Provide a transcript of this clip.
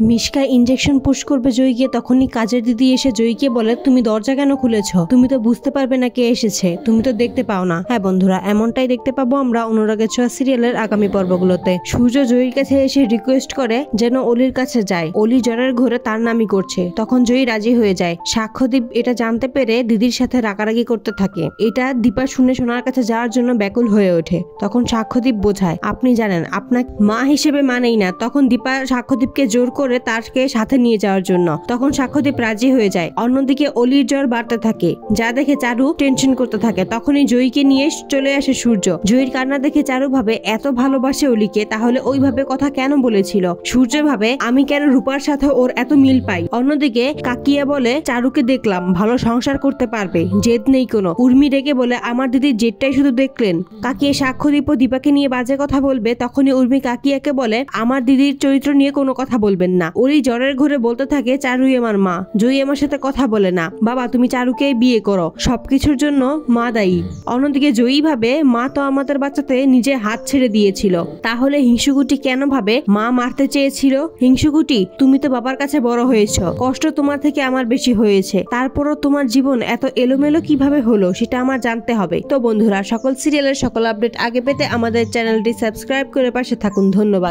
Mishka injection push করবে জয়ীকে, তখনই কাজের দিদি এসে জয়ীকে বলে, তুমি দরজা কেন খুলেছ? তুমি তো বুঝতে পারবে না কে এসেছে, তুমি তো দেখতে পাও না। হ্যাঁ বন্ধুরা, এমনটাই দেখতে পাবো আমরা অনুরাগের ছোঁয়া সিরিয়ালের আগামী পর্বগুলোতে। সূর্য জয়ীর কাছে এসে রিকোয়েস্ট করে যেন অলির কাছে যায়। অলি জ্বরের ঘরে তার নামই করছে। তখন জয়ী রাজি হয়ে যায়। সাক্ষ্যদীপ এটা জানতে পেরে দিদির সাথে রাগারাগি করতে থাকে। এটা দীপা শুনে সোনার কাছে যাওয়ার জন্য ব্যাকুল হয়ে ওঠে। তখন সাক্ষ্যদীপ বোঝায়, আপনি জানেন আপনার মা হিসেবে মানেই না। তখন দীপা সাক্ষ্যদীপকে জোর করে তাকে সাথে নিয়ে যাওয়ার জন্য। তখন সাক্ষ্যদীপ রাজি হয়ে যায়। অন্যদিকে অলির জ্বর বাড়তে থাকে, যা দেখে চারু টেনশন করতে থাকে। তখনই জয়ীকে নিয়ে চলে আসে সূর্য। জয়ীর কান্না দেখে চারু ভাবে এত ভালোবাসে অলিকে, তাহলে ওইভাবে কথা কেন বলেছিল। সূর্য ভাবে আমি কেন রূপার সাথে ওর এত মিল পাই। অন্যদিকে কাকিয়া বলে, চারুকে দেখলাম ভালো সংসার করতে পারবে, জেদ নেই কোনো। উর্মি ডেকে বলে, আমার দিদির জেদটাই শুধু দেখলেন। কাকিয়া সাক্ষ্যদীপ ও দীপাকে নিয়ে বাজে কথা বলবে। তখনই উর্মি কাকিয়াকে বলে, আমার দিদির চরিত্র নিয়ে কোনো কথা বলবেন না। ওলি জ্বরের ঘরে বলতে থাকে, চারুই আমার মা, জয়ী আমার সাথে কথা বলে না। বাবা তুমি চারুকে বিয়ে করো, সবকিছুর জন্য মা দায়ী। অন্যদিকে জয়ী ভাবে, মা তো আমাদের বাচ্চাতে নিজে হাত ছেড়ে দিয়েছিল, তাহলে হিংসুকুটি কেন ভাবে মা মারতে চেয়েছিল? হিংসুকুটি, তুমি তো বাবার কাছে বড় হয়েছ, কষ্ট তোমার থেকে আমার বেশি হয়েছে, তারপরও তোমার জীবন এত এলোমেলো কিভাবে হলো সেটা আমার জানতে হবে। তো বন্ধুরা, সকল সিরিয়ালের সকল আপডেট আগে পেতে আমাদের চ্যানেলটি সাবস্ক্রাইব করে পাশে থাকুন। ধন্যবাদ।